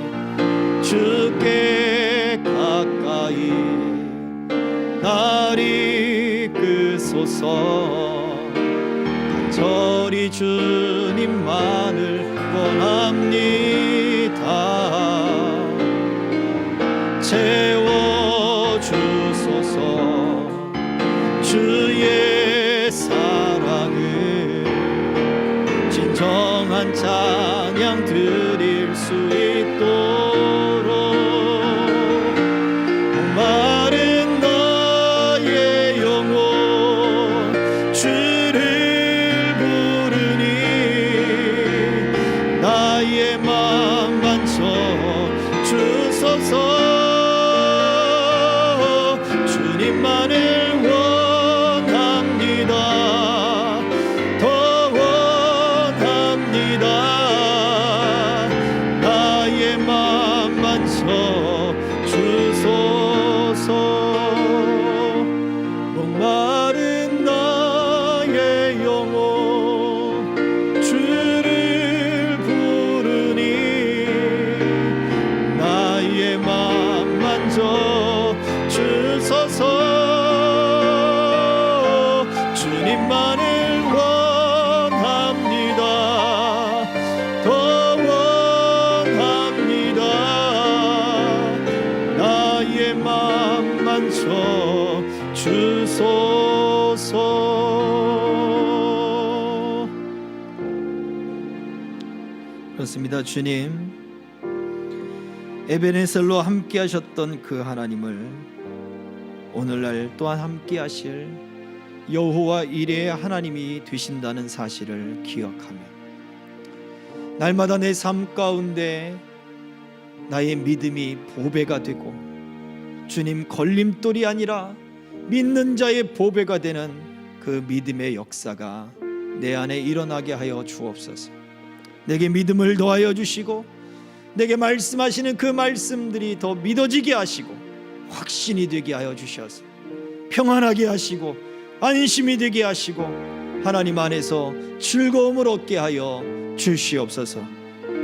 주께 가까이 날 이끄소서. 간절히 주님만을 원합니다. 채워주소서. 주의 사랑을 진정한 찬양 드릴 수 있도록 목마른 너의 영혼 주를 부르니 나의 맘 만져 주소서. 주님만을 원합니다. 더 원합니다. 나의 맘 만져 주소서. 주님만을 원합니다. 더 원합니다. 나의 맘 만져 주소서. 그렇습니다. 주님, 에베네셀로 함께 하셨던 그 하나님을 오늘날 또한 함께 하실 여호와 이레의 하나님이 되신다는 사실을 기억하며 날마다 내 삶 가운데 나의 믿음이 보배가 되고 주님 걸림돌이 아니라 믿는 자의 보배가 되는 그 믿음의 역사가 내 안에 일어나게 하여 주옵소서. 내게 믿음을 더하여 주시고 내게 말씀하시는 그 말씀들이 더 믿어지게 하시고 확신이 되게 하여 주셔서 평안하게 하시고 안심이 되게 하시고 하나님 안에서 즐거움을 얻게 하여 주시옵소서.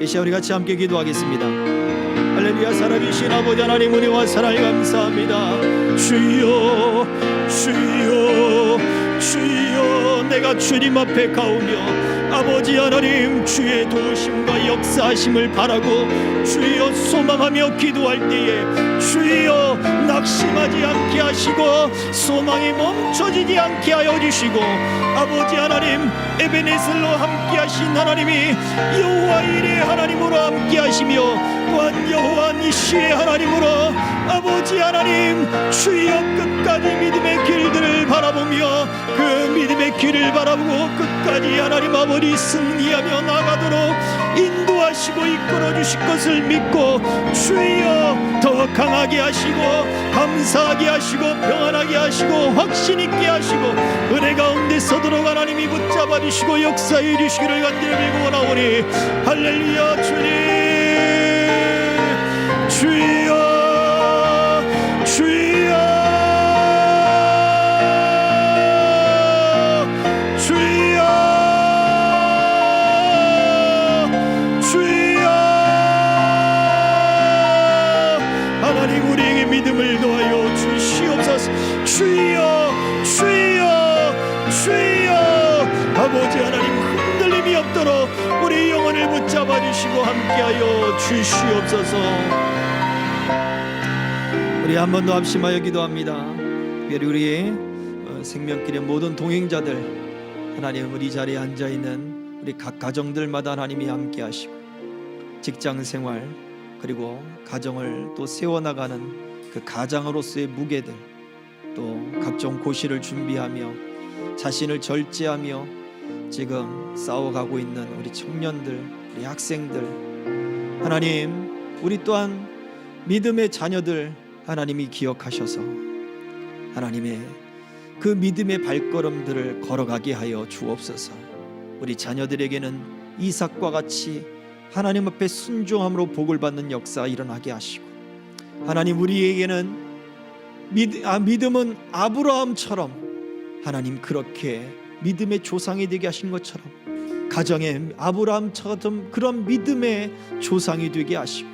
이 시간 우리 같이 함께 기도하겠습니다. 할렐루야. 살아계신 아버지 하나님, 은혜와 사랑을 감사합니다. 주여 주여 주여, 내가 주님 앞에 가오며 아버지 하나님 주의 도우심과 역사하심을 바라고 주여 소망하며 기도할 때에 주여 낙심하지 않게 하시고 소망이 멈춰지지 않게 하여 주시고 아버지 하나님 에베네셀로 함께 하신 하나님이 여호와 이레의 하나님으로 함께 하시며 또한 여호와 니시의 하나님으로 아버지 하나님 주여 끝까지 믿음의 길들을 바라보며 그 믿음의 길을 바라보고 끝까지 하나님 아버지 승리하며 나가도록 인도하시고 이끌어 주실 것을 믿고 주여 더 강하게 하시고 감사하게 하시고 평안하게 하시고 확신 있게 하시고 은혜 가운데 서도록 하나님이 붙잡아 주시고 역사해 주시기를 간절히 빌고 원하오니 할렐루야. 주님 주여 주여 주여 주여 하나님 우리에게 믿음을 더하여 주시옵소서. 주여 주여 주여 아버지 하나님 흔들림이 없도록 우리 영혼을 붙잡아 주시고 함께하여 주시옵소서. 우리 한 번 더 합심하여 기도합니다. 특별히 우리 생명길의 모든 동행자들 하나님 우리 자리에 앉아있는 우리 각 가정들마다 하나님이 함께 하시고 직장생활 그리고 가정을 또 세워나가는 그 가장으로서의 무게들 또 각종 고시를 준비하며 자신을 절제하며 지금 싸워가고 있는 우리 청년들 우리 학생들 하나님 우리 또한 믿음의 자녀들 하나님이 기억하셔서 하나님의 그 믿음의 발걸음들을 걸어가게 하여 주옵소서. 우리 자녀들에게는 이삭과 같이 하나님 앞에 순종함으로 복을 받는 역사가 일어나게 하시고 하나님 우리에게는 믿음은 아브라함처럼 하나님 그렇게 믿음의 조상이 되게 하신 것처럼 가정에 아브라함처럼 그런 믿음의 조상이 되게 하시고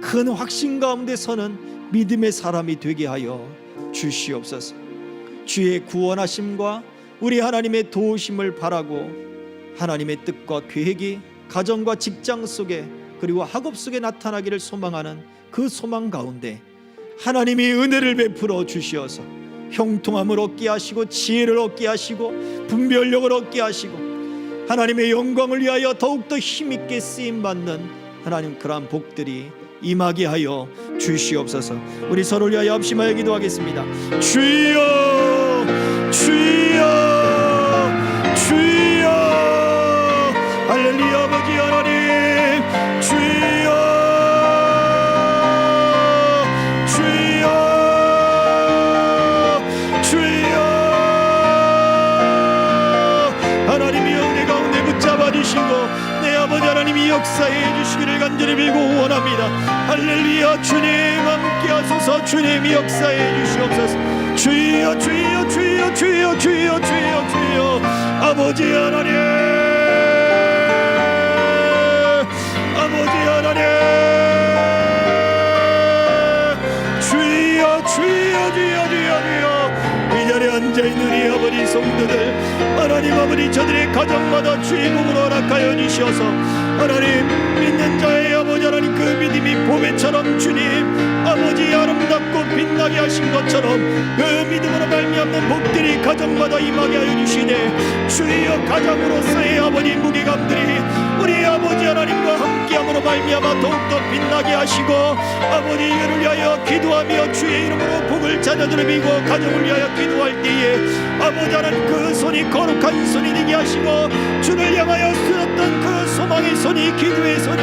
큰 확신 가운데 서는 믿음의 사람이 되게 하여 주시옵소서. 주의 구원하심과 우리 하나님의 도우심을 바라고 하나님의 뜻과 계획이 가정과 직장 속에 그리고 학업 속에 나타나기를 소망하는 그 소망 가운데 하나님이 은혜를 베풀어 주시어서 형통함을 얻게 하시고 지혜를 얻게 하시고 분별력을 얻게 하시고 하나님의 영광을 위하여 더욱더 힘있게 쓰임받는 하나님 그러한 복들이 임하게 하여 주시옵소서. 우리 서로를 위하여 합심하여 기도하겠습니다. 주여 주여 주여 할렐루야. 아버지 하나님 주여 주여 주여 하나님이 은혜 가운데 붙잡아 주시고 내 아버지 하나님이 역사해 주시기를 간절히 빌고 원합니다. 할렐루야. 주님 함께 하소서. 주님이 역사해 주시옵소서. 주여 주여 주여 주여 주여 주여 주여 아버지 하나님 아버지 하나님 주여 주여 주여 주여 주여 이 자리에 앉아있는 이 아버지 성도들 하나님 아버지 저들의 가정마다 주의 복으로 허락하여 주시어서 하나님 믿는 자의 아버지 하나님 그 믿음이 보배처럼 주님 아버지 아름답고 빛나게 하신 것처럼 그 믿음으로 말미암는 복들이 가정마다 임하게 하여 주시네. 주여 가정으로서의 아버지 무게감들이 우리 아버지 하나님과 함께함으로 말미암아 더욱더 빛나게 하시고 아버지 이를 위하여 기도하며 주의 이름으로 복을 자녀들을 비고 가정을 위하여 기도할 때에 아버지 하나님 그 손이 거룩한 손이 되게 하시고 주를 향하여 쓰었던 그 소망의 손이 기도의 손이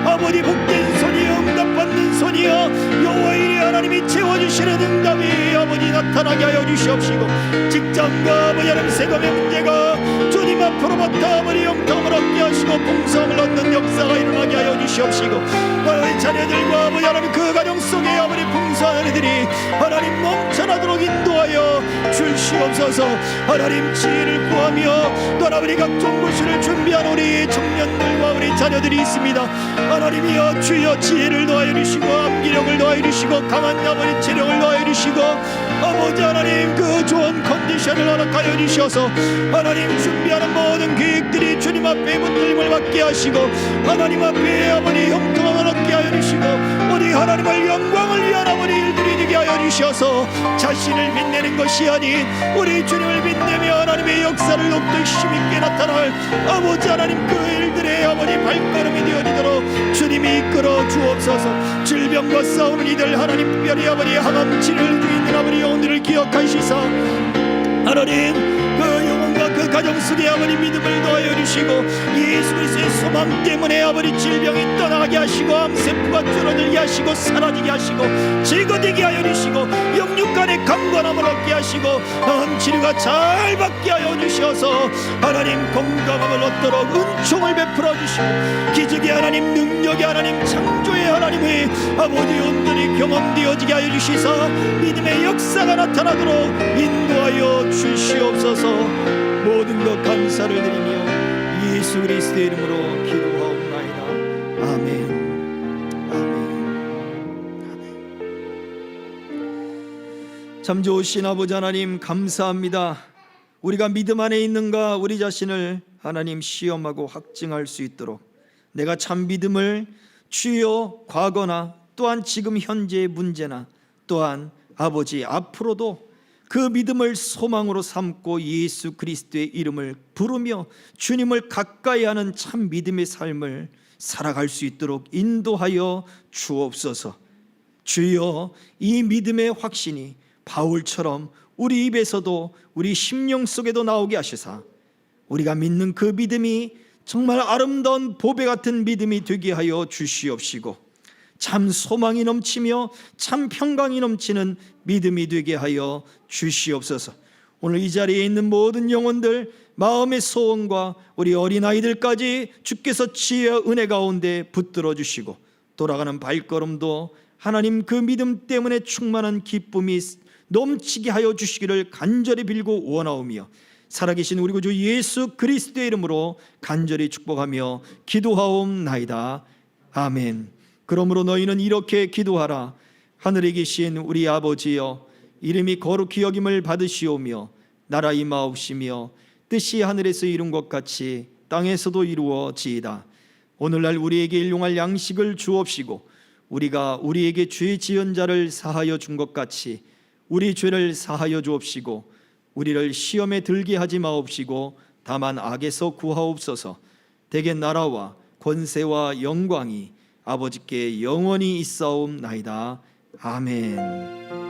아버지 복된 손이 응답받는 손이여 여호와의 일에 하나님이 채워주시는 응답이 아버지 나타나게 하여 주시옵시고 직장과 아버지 하나님 세금의 문제가 주님 앞으로부터 아버지 영통을 얻게 하시고 풍성을 얻는 역사가 일어나게 하여 주시옵시고 하나님 자녀들과 아버지 하나님 그 가정 속에 아버지 풍성한 은혜들이 하나님 넘쳐나도록 인도하여 주시옵소서. 하나님 지혜를 구하며 또 아버지 각종 무엇을 준비한 우리 청년들과 우리 자녀들이 있습니다. 하나님이여 주여 지혜를 더하여 주시고 암기력을 더하여 주시고 강한 아버지 체력을 더하여 주시고 아버지 하나님 그 좋은 컨디션을 허락하여 주셔서 하나님 준비하는 모든 계획들이 주님 앞에 붙들림을 받게 하시고 하나님 앞에 아버지 형통을 얻게 하여 주시고 우리 하나님을 영광을 위한 아버지 일들이 되게 하여 주셔서 자신을 빛내는 것이 아닌 우리 주님을 빛내며 하나님의 역사를 더욱더 힘있게 나타날 아버지 하나님 그 일들의 아버지 발걸음이 되어지도록 주님이 이끌어 주옵소서. 질병과 싸우는 이들 하나님 특별히 아버지 항암 치료를 중에 있는 아버지 영혼들을 기억하시사 하나님 그 영혼과 그 가정 속에 아버지 믿음을 더하여 주시고 예수 그리스도의 소망 때문에 아버지 질병이 떠나게 하시고 암세포가 줄어들게 하시고 사라지게 하시고 제거되게 하여 주시고 영육간의 강건함을 얻게 하시고 암 치료가 잘 받게 하여 주셔서 하나님 건강함을 얻도록 은총을 베풀어 주시고 기적의 하나님 능력의 하나님 창조의 하나님의 아버지 온전히 경험되어지게 하여 주시사 믿음의 역사가 나타나도록 인도하여 주시옵소서. 모든 것 감사를 드리며 예수 그리스도의 이름으로 기도하옵나이다. 아멘. 아멘. 참 좋으신 아버지 하나님 감사합니다. 우리가 믿음 안에 있는가 우리 자신을 하나님 시험하고 확증할 수 있도록 내가 참 믿음을 주여 과거나 또한 지금 현재의 문제나 또한 아버지 앞으로도 그 믿음을 소망으로 삼고 예수 그리스도의 이름을 부르며 주님을 가까이 하는 참 믿음의 삶을 살아갈 수 있도록 인도하여 주옵소서. 주여 이 믿음의 확신이 바울처럼 우리 입에서도 우리 심령 속에도 나오게 하시사 우리가 믿는 그 믿음이 정말 아름다운 보배 같은 믿음이 되게 하여 주시옵시고 참 소망이 넘치며 참 평강이 넘치는 믿음이 되게 하여 주시옵소서. 오늘 이 자리에 있는 모든 영혼들 마음의 소원과 우리 어린아이들까지 주께서 지혜와 은혜 가운데 붙들어 주시고 돌아가는 발걸음도 하나님 그 믿음 때문에 충만한 기쁨이 넘치게 하여 주시기를 간절히 빌고 원하오며 살아계신 우리 구주 예수 그리스도의 이름으로 간절히 축복하며 기도하옵나이다. 아멘. 그러므로 너희는 이렇게 기도하라. 하늘에 계신 우리 아버지여 이름이 거룩히 여김을 받으시오며 나라 임하옵시며 뜻이 하늘에서 이룬 것 같이 땅에서도 이루어지이다. 오늘날 우리에게 일용할 양식을 주옵시고 우리가 우리에게 죄 지은 자를 사하여 준 것 같이 우리 죄를 사하여 주옵시고 우리를 시험에 들게 하지 마옵시고 다만 악에서 구하옵소서. 대개 나라와 권세와 영광이 아버지께 영원히 있사옵나이다. 아멘.